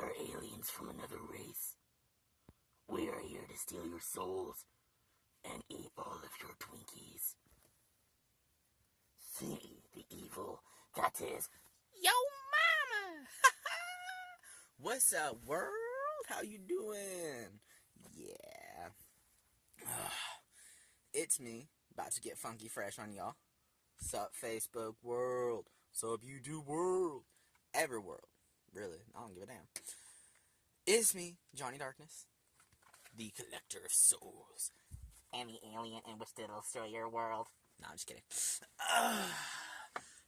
are aliens from another race. We are here to steal your souls and eat all of your Twinkies. See the evil that is Yo mama! What's up, world? How you doing? Yeah. It's me, about to get funky fresh on y'all. Sup, Facebook world? Sup, YouTube world? Every world. Really, I don't give a damn. It's me, Johnny Darkness, the collector of souls. and the alien in which it'll destroy your world. Nah, I'm just kidding.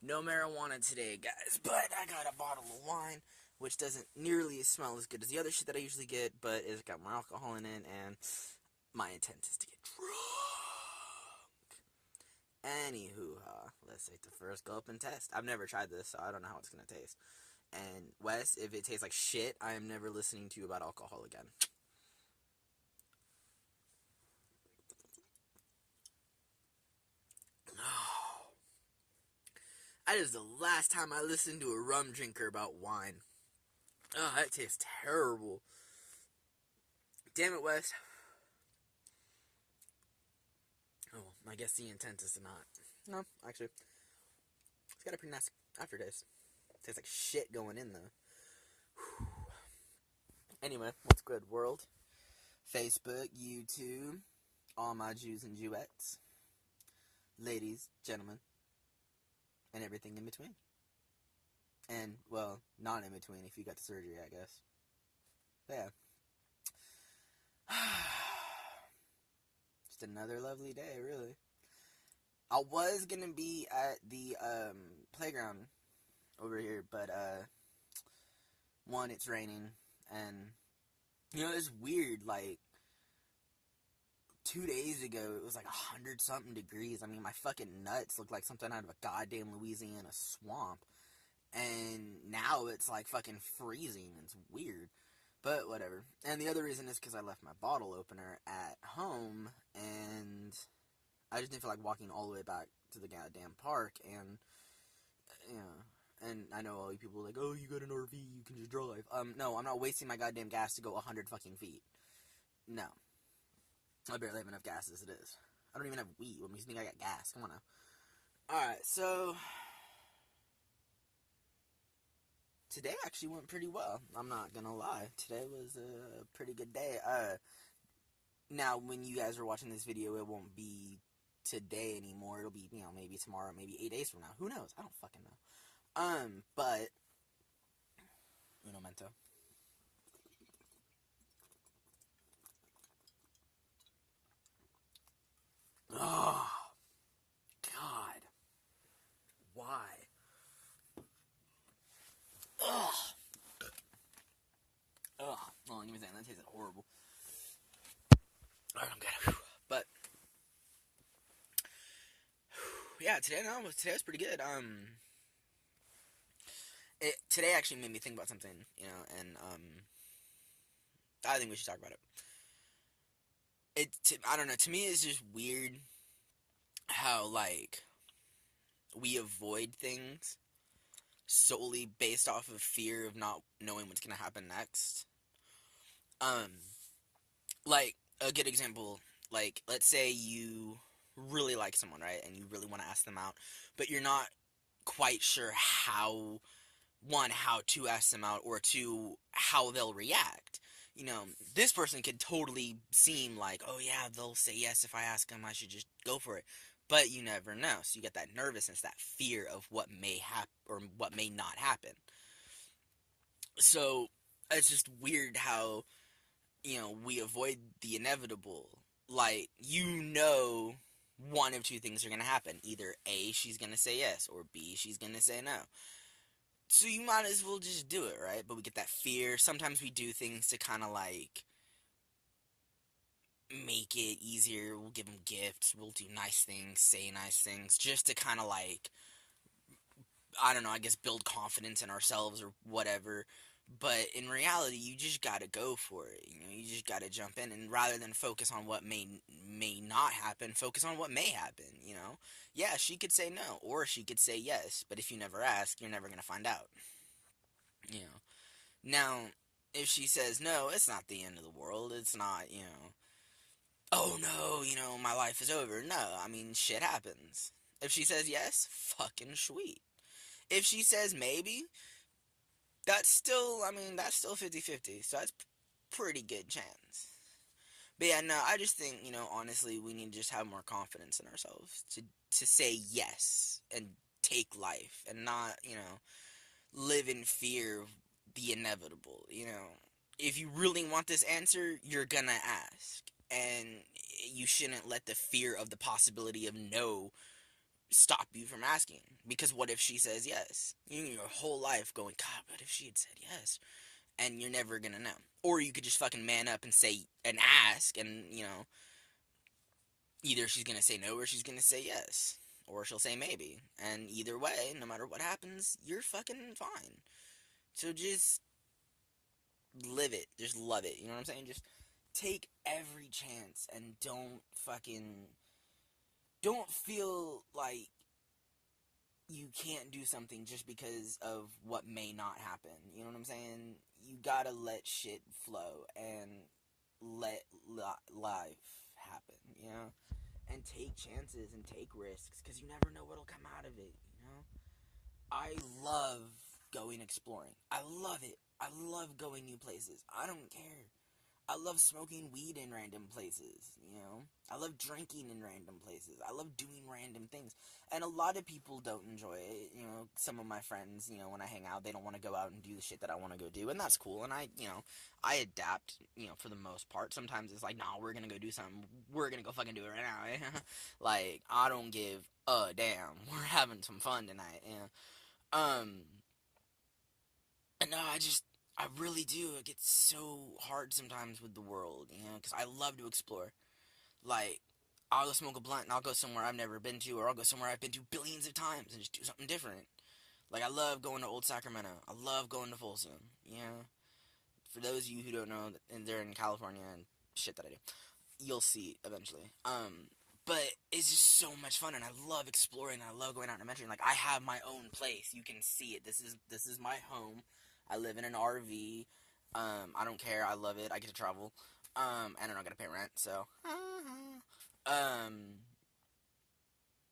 No marijuana today, guys, but I got a bottle of wine, which doesn't nearly smell as good as the other shit that I usually get, but it's got more alcohol in it, and my intent is to get drunk. Anywho, let's take the first gulp and test. I've never tried this, so I don't know how it's gonna taste. And Wes, if it tastes like shit, I am never listening to you about alcohol again. That is the last time I listened to a rum drinker about wine. Oh, that tastes terrible. Damn it, Wes. Oh, I guess the intent is to not. No, actually. It's got a pretty nice aftertaste. Tastes like shit going in, though. Whew. Anyway, what's good, world? Facebook, YouTube, all my Jews and Jewettes, ladies, gentlemen, and everything in between. And, well, not in between if you got the surgery, I guess. But yeah. Just another lovely day, really. I was gonna be at the playground over here, but one, it's raining, and you know, it's weird, like 2 days ago it was like 100-something degrees. I mean, my fucking nuts look like something out of a goddamn Louisiana swamp, and now it's like fucking freezing. It's weird, but whatever. And the other reason is because I left my bottle opener at home, and I just didn't feel like walking all the way back to the goddamn park. And you know, and I know all you people are like, oh, you got an RV, you can just drive. No, I'm not wasting my goddamn gas to go 100 fucking feet. No. I barely have enough gas as it is. I don't even have weed. What makes me think I got gas? Come on now. Alright, so today actually went pretty well. I'm not gonna lie. Today was a pretty good day. Now, when you guys are watching this video, it won't be today anymore. It'll be, you know, maybe tomorrow, maybe 8 days from now. Who knows? I don't fucking know. But uno momento. Oh, God. Why? Ugh. Ugh. Hold on, give me a second. That tasted horrible. Alright, I'm good. But yeah, today was pretty good. Today actually made me think about something, you know, and I think we should talk about it. I don't know, to me it's just weird how, like, we avoid things solely based off of fear of not knowing what's gonna happen next. Like, a good example, like, let's say you really like someone, right, and you really want to ask them out, but you're not quite sure how to ask them out, or two, how they'll react. You know, this person could totally seem like, oh yeah, they'll say yes if I ask them, I should just go for it. But you never know, so you get that nervousness, that fear of what may happen, or what may not happen. So, it's just weird how, you know, we avoid the inevitable. Like, you know, one of two things are going to happen. Either A, she's going to say yes, or B, she's going to say no. So you might as well just do it, right? But we get that fear. Sometimes we do things to kind of, like, make it easier. We'll give them gifts. We'll do nice things, say nice things, just to kind of, like, I don't know, I guess build confidence in ourselves or whatever. But in reality, you just gotta go for it. You know, you just gotta jump in, and rather than focus on what may not happen, focus on what may happen. You know, yeah, she could say no, or she could say yes. But if you never ask, you're never gonna find out. You know, now If she says no, it's not the end of the world. It's not, oh no, my life is over. No, I mean, shit happens. If she says yes, fucking sweet. If she says maybe, that's still 50-50. So that's pretty good chance. But yeah, no, I just think, honestly, we need to just have more confidence in ourselves to say yes and take life and not, live in fear of the inevitable, If you really want this answer, you're gonna ask. And you shouldn't let the fear of the possibility of no stop you from asking. Because what if she says yes? Your whole life going, God, what if she had said yes? And you're never gonna know. Or you could just fucking man up and say, and ask, and, either she's gonna say no or she's gonna say yes. Or she'll say maybe. And either way, no matter what happens, you're fucking fine. So just live it. Just love it. You know what I'm saying? Just take every chance and don't feel like you can't do something just because of what may not happen. You know what I'm saying? You gotta let shit flow and let life happen, And take chances and take risks, because you never know what'll come out of it, I love going exploring. I love it. I love going new places. I don't care. I love smoking weed in random places, I love drinking in random places. I love doing random things. And a lot of people don't enjoy it. Some of my friends, when I hang out, they don't want to go out and do the shit that I want to go do. And that's cool. And I adapt, for the most part. Sometimes it's like, nah, we're going to go do something. We're going to go fucking do it right now. Like, I don't give a damn. We're having some fun tonight. And no, I really do. It gets so hard sometimes with the world, because I love to explore. Like, I'll go smoke a blunt and I'll go somewhere I've never been to, or I'll go somewhere I've been to billions of times and just do something different. Like, I love going to Old Sacramento. I love going to Folsom, For those of you who don't know, and they're in California and shit that I do, you'll see eventually. But it's just so much fun, and I love exploring, and I love going out and adventuring. Like, I have my own place. You can see it. This is my home. I live in an RV. I don't care. I love it. I get to travel. And I don't gotta pay rent, so.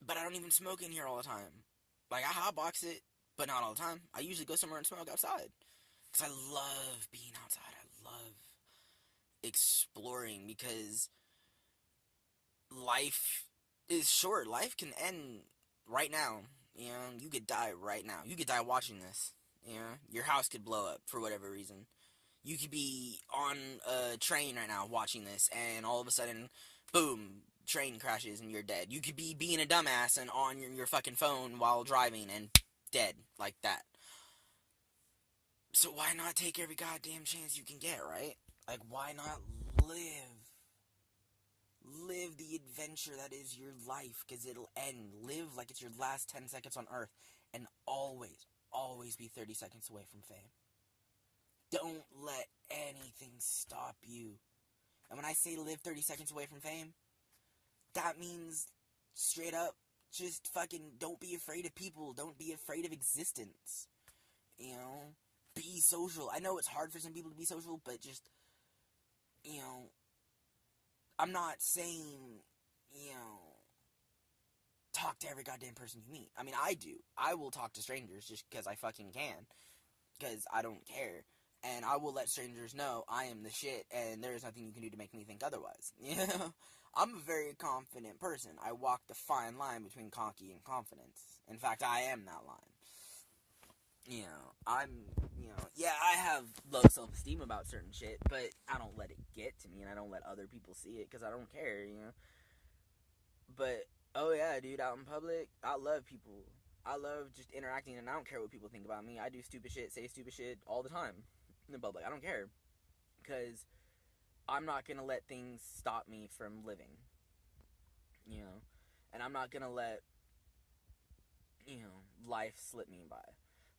But I don't even smoke in here all the time. Like, I hotbox it, but not all the time. I usually go somewhere and smoke outside. Because I love being outside. I love exploring, because life is short. Life can end right now. You could die right now. You could die watching this. Your house could blow up for whatever reason. You could be on a train right now watching this, and all of a sudden, boom, train crashes and you're dead. You could be being a dumbass and on your fucking phone while driving and dead like that. So why not take every goddamn chance you can get, right? Like, why not live? Live the adventure that is your life, because it'll end. Live like it's your last 10 seconds on Earth, and always be 30 seconds away from fame. Don't let anything stop you. And when I say live 30 seconds away from fame, that means straight up, just fucking don't be afraid of people. Don't be afraid of existence. Be social. I know it's hard for some people to be social, but just, I'm not saying, talk to every goddamn person you meet. I mean, I do. I will talk to strangers just because I fucking can. Because I don't care. And I will let strangers know I am the shit, and there is nothing you can do to make me think otherwise. I'm a very confident person. I walk the fine line between cocky and confidence. In fact, I am that line. I have low self-esteem about certain shit, but I don't let it get to me, and I don't let other people see it, because I don't care, But, oh yeah, dude, out in public, I love people. I love just interacting, and I don't care what people think about me. I do stupid shit, say stupid shit all the time in the public. I don't care, because I'm not gonna let things stop me from living, and I'm not gonna let, life slip me by.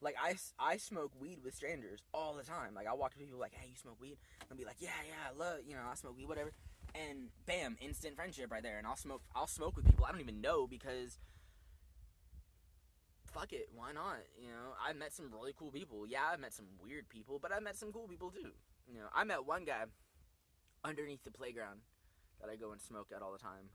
Like, I smoke weed with strangers all the time. Like, I walk to people like, hey, you smoke weed? I'll be like, yeah, I love, I smoke weed, whatever. And bam, instant friendship right there. And I'll smoke with people I don't even know, because fuck it, why not? You know, I met some really cool people. Yeah, I met some weird people, but I met some cool people too. You know, I met one guy underneath the playground that I go and smoke at all the time.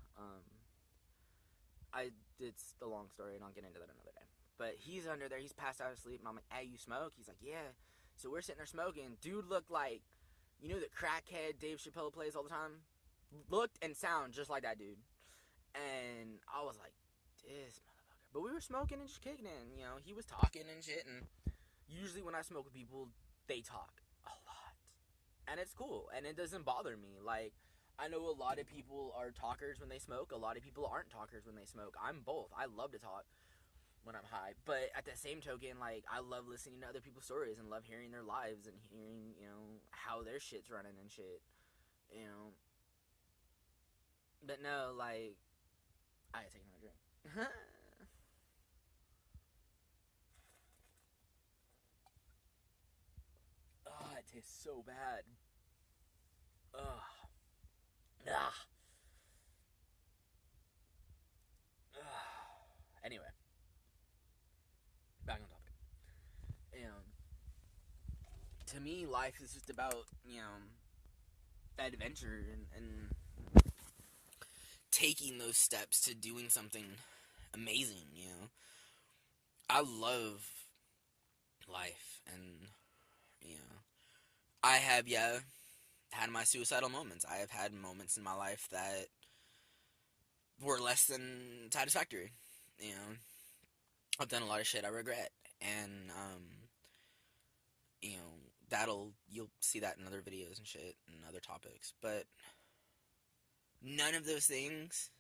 It's a long story, and I'll get into that another day. But he's under there, he's passed out asleep, and I'm like, hey, you smoke? He's like, yeah. So we're sitting there smoking. Dude looked like, you know, the crackhead Dave Chappelle plays all the time? Looked and sound just like that dude. And I was like, this motherfucker. But we were smoking and just kicking it. You know, he was talking and shit. And usually when I smoke with people, they talk a lot. And it's cool. And it doesn't bother me. Like, I know a lot of people are talkers when they smoke. A lot of people aren't talkers when they smoke. I'm both. I love to talk when I'm high. But at the same token, like, I love listening to other people's stories and love hearing their lives and hearing, you know, how their shit's running and shit. You know. But no, like, I gotta take another drink. Oh, it tastes so bad. Ugh. Ah. Anyway, back on topic. To me, life is just about, you know, adventure and taking those steps to doing something amazing, you know. I love life, and, you know, I have, had my suicidal moments. I have had moments in my life that were less than satisfactory, you know. I've done a lot of shit I regret, and, you know, you'll see that in other videos and shit, and other topics, but none of those things,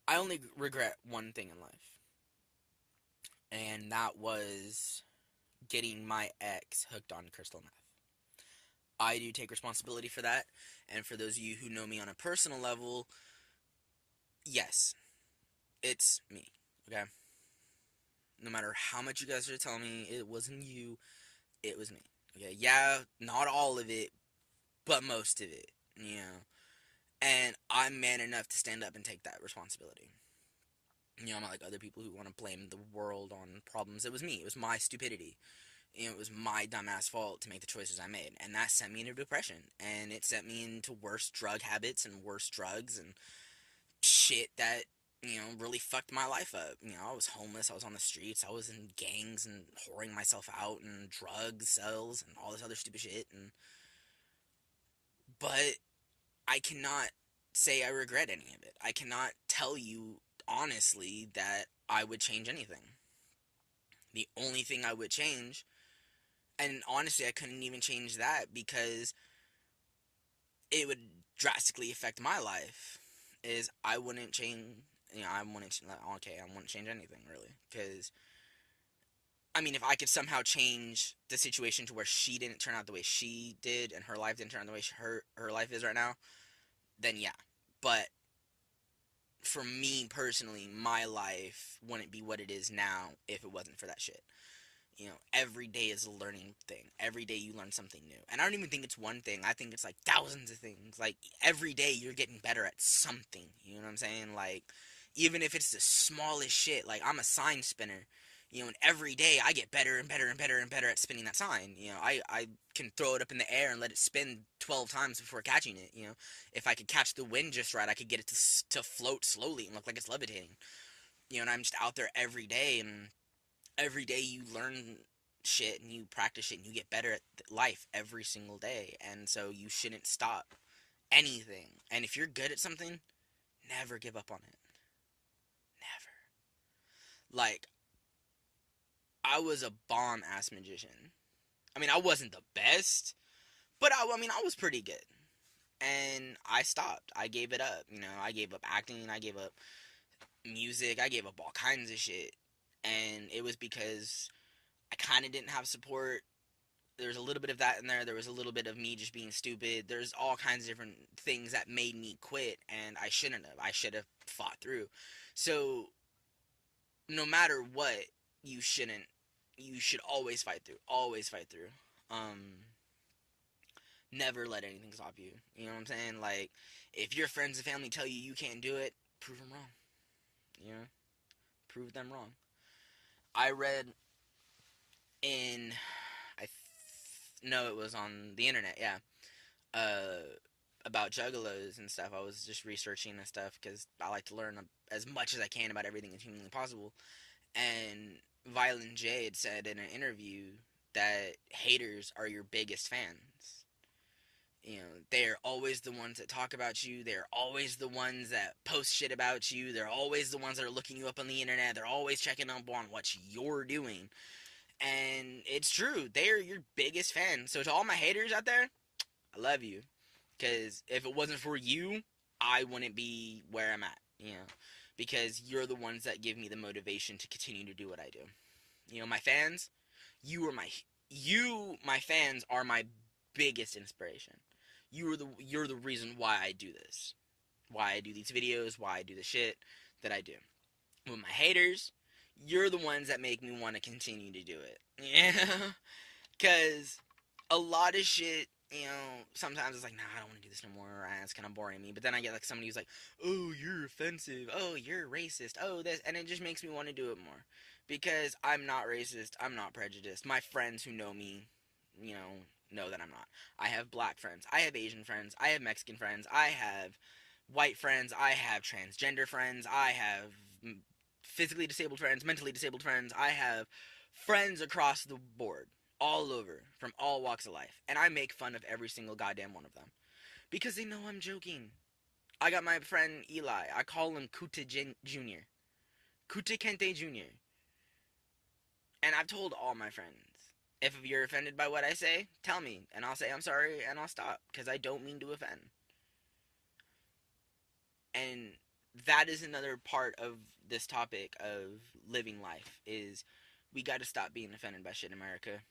I only regret one thing in life, and that was getting my ex hooked on crystal meth. I do take responsibility for that, and for those of you who know me on a personal level, yes, it's me, okay? No matter how much you guys are telling me it wasn't you, it was me, okay? Yeah, not all of it, but most of it, you know? And I'm man enough to stand up and take that responsibility. You know, I'm not like other people who want to blame the world on problems. It was me. It was my stupidity. You know, it was my dumbass fault to make the choices I made. And that sent me into depression. And it sent me into worse drug habits and worse drugs and shit that, you know, really fucked my life up. You know, I was homeless. I was on the streets. I was in gangs and whoring myself out and drug cells and all this other stupid shit. But I cannot say I regret any of it. I cannot tell you honestly that I would change anything. The only thing I would change, and honestly I couldn't even change that because it would drastically affect my life, is I wouldn't change, you know, I wouldn't change anything really, because I mean, if I could somehow change the situation to where she didn't turn out the way she did and her life didn't turn out the way her life is right now, then yeah. But for me personally, my life wouldn't be what it is now if it wasn't for that shit. You know, every day is a learning thing. Every day you learn something new. And I don't even think it's one thing. I think it's like thousands of things. Like, every day you're getting better at something. You know what I'm saying? Like, even if it's the smallest shit. Like, I'm a sign spinner. You know, and every day I get better and better and better and better at spinning that sign. You know, I can throw it up in the air and let it spin 12 times before catching it. You know, if I could catch the wind just right, I could get it to float slowly and look like it's levitating. You know, and I'm just out there every day, and every day you learn shit and you practice shit and you get better at life every single day. And so you shouldn't stop anything. And if you're good at something, never give up on it. Never. Like, I was a bomb-ass magician. I mean, I wasn't the best, but I was pretty good. And I stopped. I gave it up. You know, I gave up acting. I gave up music. I gave up all kinds of shit. And it was because I kind of didn't have support. There's a little bit of that in there. There was a little bit of me just being stupid. There's all kinds of different things that made me quit, and I shouldn't have. I should have fought through. So, no matter what, you should always fight through. Always fight through. Never let anything stop you. You know what I'm saying? Like, if your friends and family tell you you can't do it, prove them wrong. You know? Prove them wrong. I read in, no, it was on the internet, yeah, about juggalos and stuff. I was just researching and stuff because I like to learn as much as I can about everything that's humanly possible. And Violent J had said in an interview that haters are your biggest fans. You know, they're always the ones that talk about you. They're always the ones that post shit about you. They're always the ones that are looking you up on the internet. They're always checking up on what you're doing. And it's true. They're your biggest fans. So to all my haters out there, I love you. Because if it wasn't for you, I wouldn't be where I'm at. You know, because you're the ones that give me the motivation to continue to do what I do. You know, my fans, my fans are my biggest inspiration. You're the reason why I do this. Why I do these videos, why I do the shit that I do. With my haters, you're the ones that make me want to continue to do it. Yeah. Cause a lot of shit, you know, sometimes it's like, nah, I don't want to do this no more, or it's kind of boring me. But then I get like somebody who's like, oh, you're offensive, oh, you're racist, oh, this, and it just makes me want to do it more. Because I'm not racist, I'm not prejudiced. My friends who know me, you know that I'm not. I have black friends, I have Asian friends, I have Mexican friends, I have white friends, I have transgender friends, I have physically disabled friends, mentally disabled friends, I have friends across the board. All over, from all walks of life. And I make fun of every single goddamn one of them. Because they know I'm joking. I got my friend Eli. I call him Kute Jr. Kute Kente Jr. And I've told all my friends, if you're offended by what I say, tell me. And I'll say I'm sorry and I'll stop. Because I don't mean to offend. And that is another part of this topic of living life. Is we got to stop being offended by shit in America.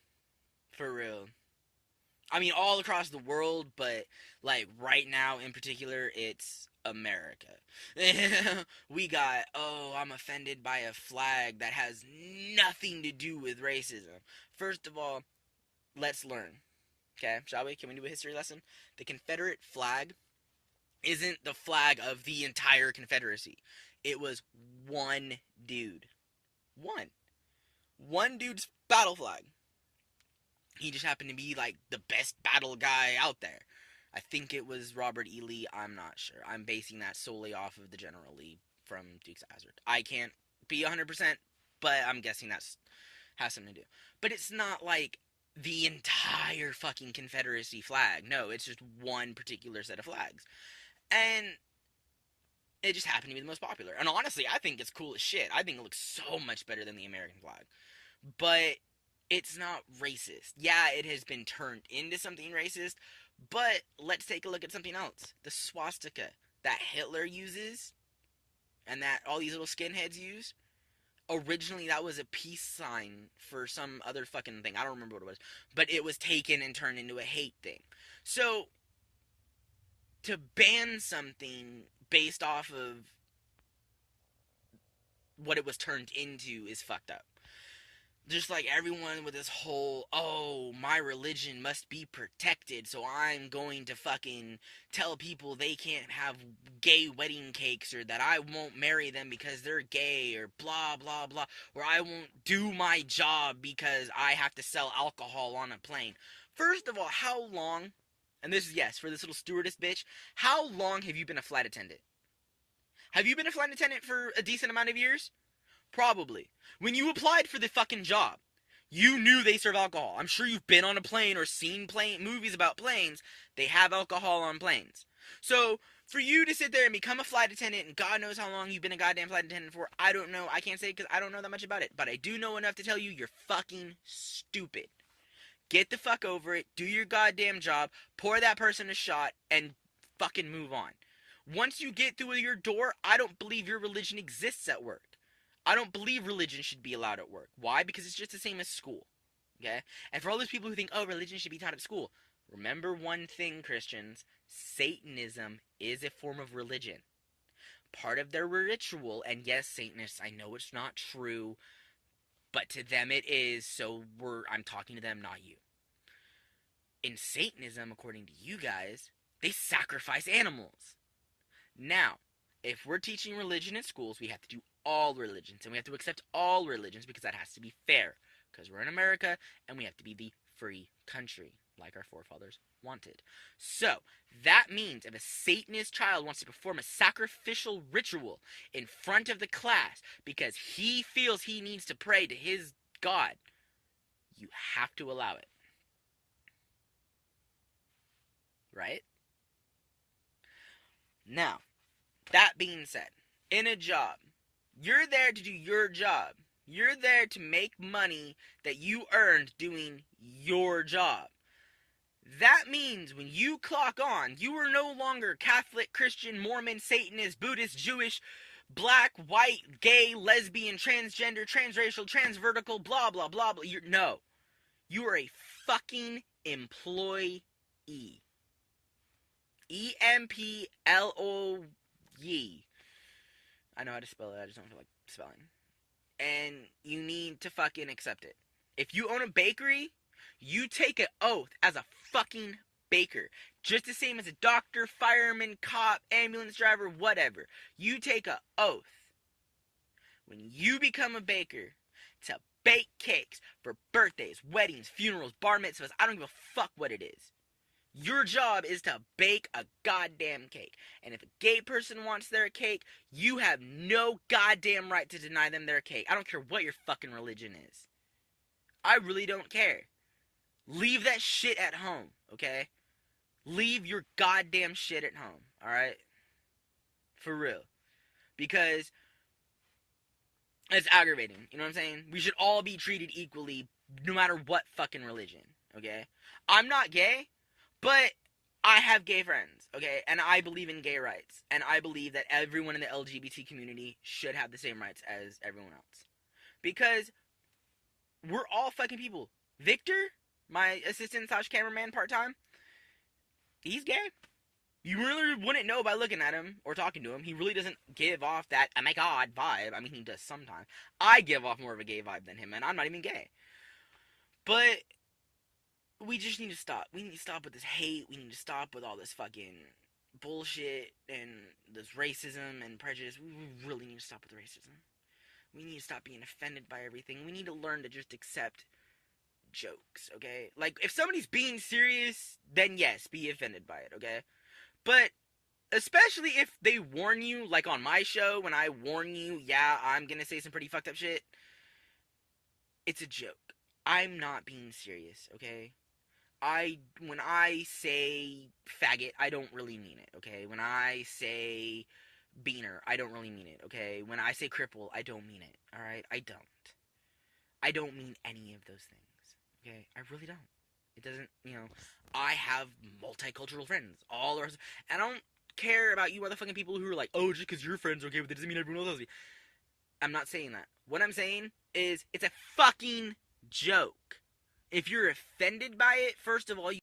For real. I mean, all across the world, but, like, right now in particular, it's America. We got, oh, I'm offended by a flag that has nothing to do with racism. First of all, let's learn. Okay, shall we? Can we do a history lesson? The Confederate flag isn't the flag of the entire Confederacy. It was one dude. One dude's battle flag. He just happened to be, like, the best battle guy out there. I think it was Robert E. Lee. I'm not sure. I'm basing that solely off of the General Lee from Dukes of Hazzard. I can't be 100%, but I'm guessing that has something to do. But it's not, like, the entire fucking Confederacy flag. No, it's just one particular set of flags. And it just happened to be the most popular. And honestly, I think it's cool as shit. I think it looks so much better than the American flag. But it's not racist. Yeah, it has been turned into something racist, but let's take a look at something else. The swastika that Hitler uses and that all these little skinheads use, originally that was a peace sign for some other fucking thing. I don't remember what it was, but it was taken and turned into a hate thing. So, to ban something based off of what it was turned into is fucked up. Just like everyone with this whole, oh, my religion must be protected, so I'm going to fucking tell people they can't have gay wedding cakes, or that I won't marry them because they're gay, or blah, blah, blah, or I won't do my job because I have to sell alcohol on a plane. First of all, how long, and this is, yes, for this little stewardess bitch, how long have you been a flight attendant? Have you been a flight attendant for a decent amount of years? Probably. When you applied for the fucking job, you knew they serve alcohol. I'm sure you've been on a plane or seen movies about planes. They have alcohol on planes. So, for you to sit there and become a flight attendant, and God knows how long you've been a goddamn flight attendant for, I don't know. I can't say because I don't know that much about it. But I do know enough to tell you you're fucking stupid. Get the fuck over it. Do your goddamn job. Pour that person a shot and fucking move on. Once you get through your door, I don't believe your religion exists at work. I don't believe religion should be allowed at work. Why? Because it's just the same as school. Okay? And for all those people who think, oh, religion should be taught at school, remember one thing, Christians. Satanism is a form of religion. Part of their ritual, and yes, Satanists, I know it's not true, but to them it is, so I'm talking to them, not you. In Satanism, according to you guys, they sacrifice animals. Now, if we're teaching religion in schools, we have to do all religions, and we have to accept all religions because that has to be fair, because we're in America, and we have to be the free country, like our forefathers wanted. So, that means if a Satanist child wants to perform a sacrificial ritual in front of the class because he feels he needs to pray to his God, you have to allow it. Right? Now, that being said, in a job, you're there to do your job. You're there to make money that you earned doing your job. That means when you clock on, you are no longer Catholic, Christian, Mormon, Satanist, Buddhist, Jewish, black, white, gay, lesbian, transgender, transracial, transvertical, blah, blah, blah, blah. No. You are a fucking employee. E-M-P-L-O-Y. I know how to spell it, I just don't feel like spelling. And you need to fucking accept it. If you own a bakery, you take an oath as a fucking baker. Just the same as a doctor, fireman, cop, ambulance driver, whatever. You take an oath when you become a baker to bake cakes for birthdays, weddings, funerals, bar mitzvahs. I don't give a fuck what it is. Your job is to bake a goddamn cake. And if a gay person wants their cake, you have no goddamn right to deny them their cake. I don't care what your fucking religion is. I really don't care. Leave that shit at home, okay? Leave your goddamn shit at home, alright? For real. Because it's aggravating, you know what I'm saying? We should all be treated equally, no matter what fucking religion, okay? I'm not gay, but I have gay friends, okay? And I believe in gay rights. And I believe that everyone in the LGBT community should have the same rights as everyone else. Because we're all fucking people. Victor, my assistant / cameraman part-time, he's gay. You really wouldn't know by looking at him or talking to him. He really doesn't give off that, oh my god, vibe. I mean, he does sometimes. I give off more of a gay vibe than him, and I'm not even gay. But we just need to stop. We need to stop with this hate. We need to stop with all this fucking bullshit and this racism and prejudice. We really need to stop with the racism. We need to stop being offended by everything. We need to learn to just accept jokes, okay? Like, if somebody's being serious, then yes, be offended by it, okay? But especially if they warn you, like on my show, when I warn you, yeah, I'm gonna say some pretty fucked up shit, it's a joke. I'm not being serious, okay? When I say faggot, I don't really mean it, okay? When I say beaner, I don't really mean it, okay? When I say cripple, I don't mean it, alright? I don't mean any of those things, okay? I really don't. It doesn't, I have multicultural friends, all the rest, and I don't care about you motherfucking people who are like, oh, just because your friends are okay with it doesn't mean everyone else has to be. I'm not saying that. What I'm saying is, it's a fucking joke. If you're offended by it, first of all,